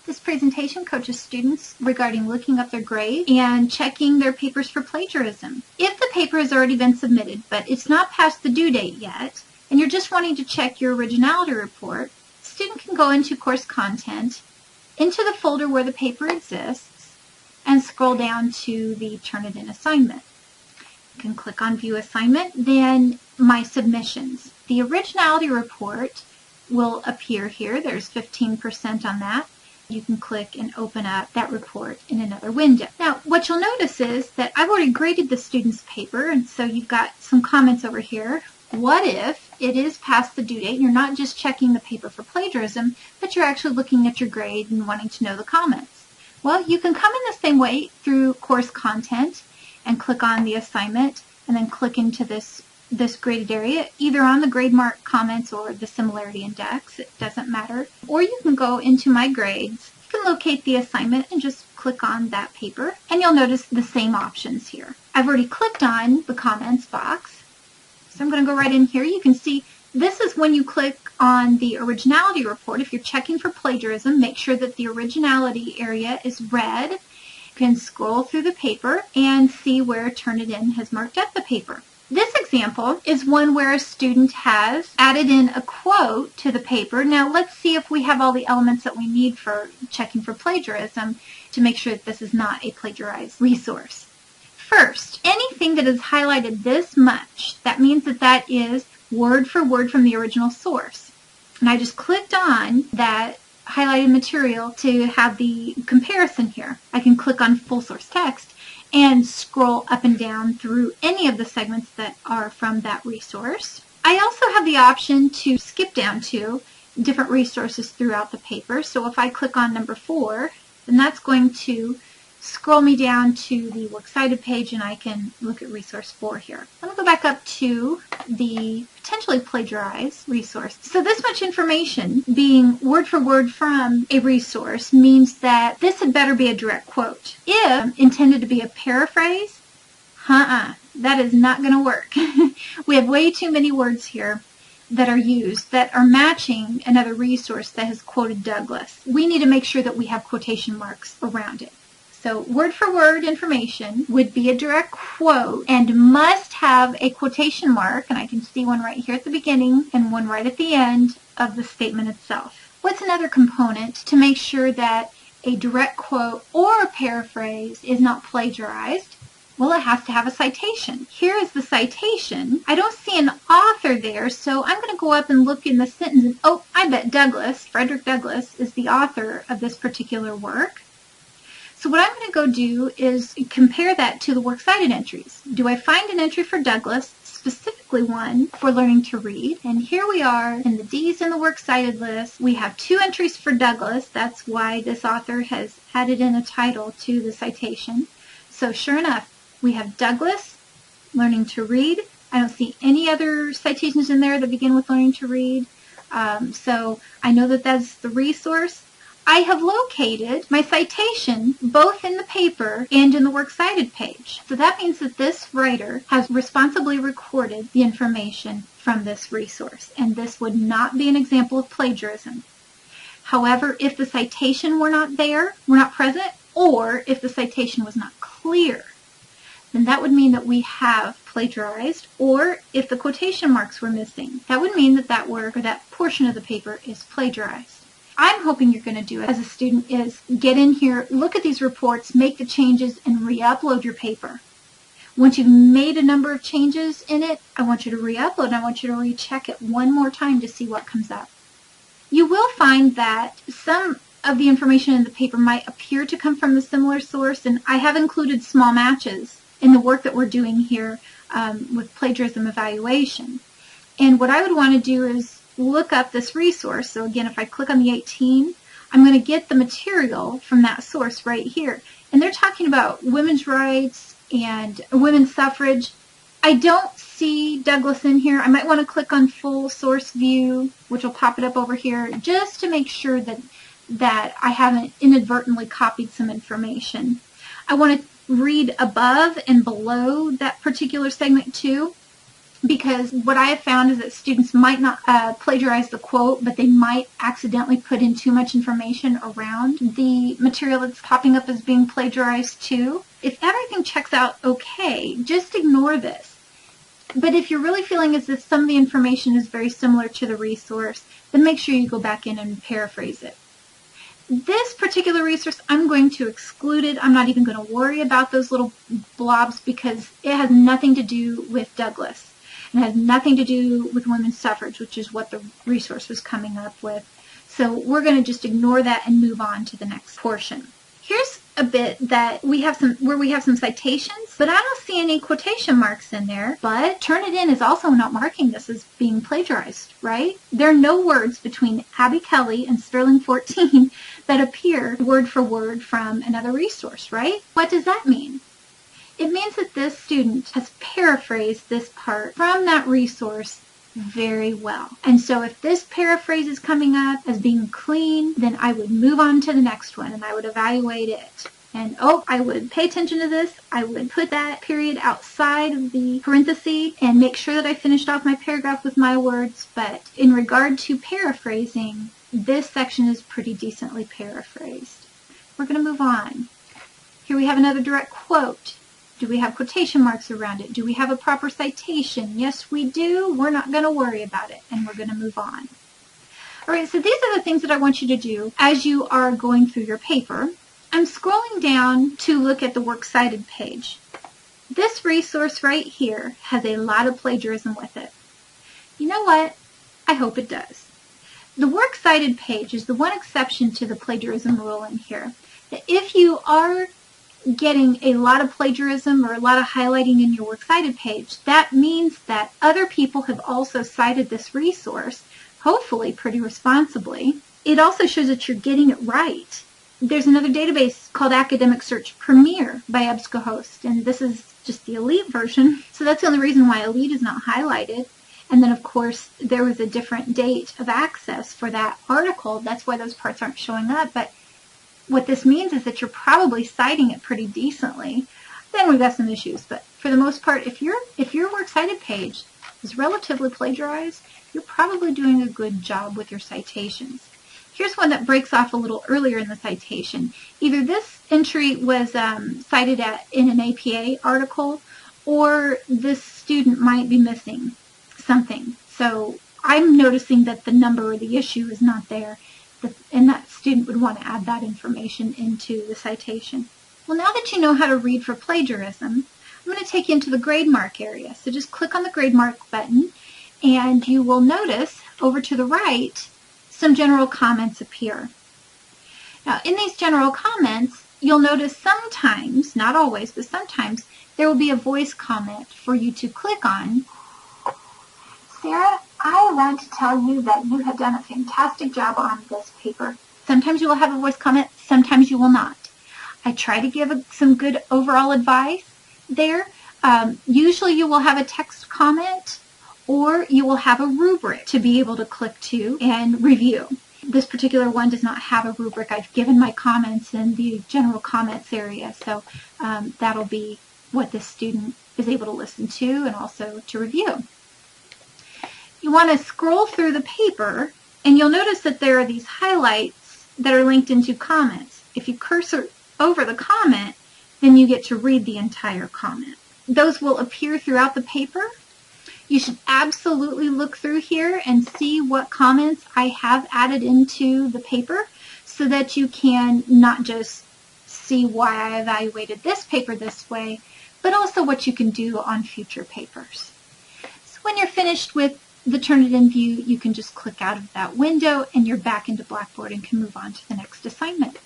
This presentation coaches students regarding looking up their grade and checking their papers for plagiarism. If the paper has already been submitted, but it's not past the due date yet, and you're just wanting to check your originality report, the student can go into course content, into the folder where the paper exists, and scroll down to the Turnitin assignment. You can click on View Assignment, then My Submissions. The originality report will appear here. There's 15% on that. You can click and open up that report in another window. Now, what you'll notice is that I've already graded the student's paper, and so you've got some comments over here. What if it is past the due date and you're not just checking the paper for plagiarism, but you're actually looking at your grade and wanting to know the comments? Well, you can come in the same way through course content and click on the assignment and then click into this graded area, either on the GradeMark comments or the similarity index. It doesn't matter. Or you can go into My Grades. You can locate the assignment and just click on that paper, and you'll notice the same options here. I've already clicked on the comments box, so I'm going to go right in here. You can see this is when you click on the originality report. If you're checking for plagiarism, make sure that the originality area is red. You can scroll through the paper and see where Turnitin has marked up the paper. This example is one where a student has added in a quote to the paper. Now let's see if we have all the elements that we need for checking for plagiarism to make sure that this is not a plagiarized resource. First, anything that is highlighted this much, that means that that is word for word from the original source. And I just clicked on that highlighted material to have the comparison here. I can click on full source text and scroll up and down through any of the segments that are from that resource. I also have the option to skip down to different resources throughout the paper. So if I click on number 4, then that's going to scroll me down to the Works Cited page, and I can look at resource 4 here. I'm going to go back up to the potentially plagiarized resource. So this much information being word for word from a resource means that this had better be a direct quote. If intended to be a paraphrase, that is not going to work. We have way too many words here that are used that are matching another resource that has quoted Douglas. We need to make sure that we have quotation marks around it. So word for word information would be a direct quote and must have a quotation mark, and I can see one right here at the beginning and one right at the end of the statement itself. What's another component to make sure that a direct quote or a paraphrase is not plagiarized? Well, it has to have a citation. Here is the citation. I don't see an author there, so I'm going to go up and look in the sentence and, oh, I bet Douglas, Frederick Douglass, is the author of this particular work. So what I'm going to go do is compare that to the Works Cited entries. Do I find an entry for Douglas, specifically one for learning to read? And here we are in the D's in the Works Cited list. We have 2 entries for Douglas. That's why this author has added in a title to the citation. So sure enough, we have Douglas, learning to read. I don't see any other citations in there that begin with learning to read. So I know that that's the resource. I have located my citation both in the paper and in the Works Cited page. So that means that this writer has responsibly recorded the information from this resource, and this would not be an example of plagiarism. However, if the citation were not there, were not present, or if the citation was not clear, then that would mean that we have plagiarized, or if the quotation marks were missing, that would mean that that work or that portion of the paper is plagiarized. I'm hoping you're going to do it as a student is get in here, look at these reports, make the changes, and re-upload your paper. Once you've made a number of changes in it, I want you to re-upload and I want you to recheck it one more time to see what comes up. You will find that some of the information in the paper might appear to come from a similar source, and I have included small matches in the work that we're doing here with plagiarism evaluation. And what I would want to do is look up this resource. So again, if I click on the 18, I'm going to get the material from that source right here. And they're talking about women's rights and women's suffrage. I don't see Douglas in here. I might want to click on full source view, which will pop it up over here, just to make sure that I haven't inadvertently copied some information. I want to read above and below that particular segment too. because what I have found is that students might not plagiarize the quote, but they might accidentally put in too much information around the material that's popping up as being plagiarized too. If everything checks out okay, just ignore this. But if you're really feeling as if some of the information is very similar to the resource, then make sure you go back in and paraphrase it. This particular resource, I'm going to exclude it. I'm not even going to worry about those little blobs because it has nothing to do with Douglas. It has nothing to do with women's suffrage, which is what the resource was coming up with. So we're going to just ignore that and move on to the next portion. Here's a bit that we have some citations, but I don't see any quotation marks in there. But Turnitin is also not marking this as being plagiarized, right? There are no words between Abby Kelly and Sterling 14 that appear word for word from another resource, right? What does that mean? It means that this student has paraphrased this part from that resource very well. And so if this paraphrase is coming up as being clean, then I would move on to the next one and I would evaluate it. And I would pay attention to this. I would put that period outside of the parenthesis and make sure that I finished off my paragraph with my words. But in regard to paraphrasing, this section is pretty decently paraphrased. We're going to move on. Here we have another direct quote. Do we have quotation marks around it? Do we have a proper citation? Yes, we do. We're not going to worry about it, and we're going to move on. All right, so these are the things that I want you to do as you are going through your paper. I'm scrolling down to look at the works cited page. This resource right here has a lot of plagiarism with it. You know what? I hope it does. The works cited page is the one exception to the plagiarism rule in here. That if you are getting a lot of plagiarism or a lot of highlighting in your works cited page, that means that other people have also cited this resource, hopefully pretty responsibly. It also shows that you're getting it right. There's another database called Academic Search Premier by EBSCOhost, and this is just the Elite version. So that's the only reason why Elite is not highlighted. And then, of course, there was a different date of access for that article. That's why those parts aren't showing up. But what this means is that you're probably citing it pretty decently. Then we've got some issues. But for the most part, if your works cited page is relatively plagiarized, you're probably doing a good job with your citations. Here's one that breaks off a little earlier in the citation. Either this entry was cited in an APA article, or this student might be missing something. So I'm noticing that the number or the issue is not there, and that student would want to add that information into the citation. Well, now that you know how to read for plagiarism, I'm going to take you into the GradeMark area. So just click on the GradeMark button, and you will notice over to the right, some general comments appear. Now, in these general comments, you'll notice sometimes, not always, but sometimes, there will be a voice comment for you to click on. Sarah, I want to tell you that you have done a fantastic job on this paper. Sometimes you will have a voice comment, sometimes you will not. I try to give some good overall advice there. Usually you will have a text comment, or you will have a rubric to be able to click to and review. This particular one does not have a rubric. I've given my comments in the general comments area, so that'll be what this student is able to listen to and also to review. You want to scroll through the paper, and you'll notice that there are these highlights that are linked into comments. If you cursor over the comment, then you get to read the entire comment. Those will appear throughout the paper. You should absolutely look through here and see what comments I have added into the paper so that you can not just see why I evaluated this paper this way, but also what you can do on future papers. So when you're finished with the Turnitin view, you can just click out of that window and you're back into Blackboard and can move on to the next assignment.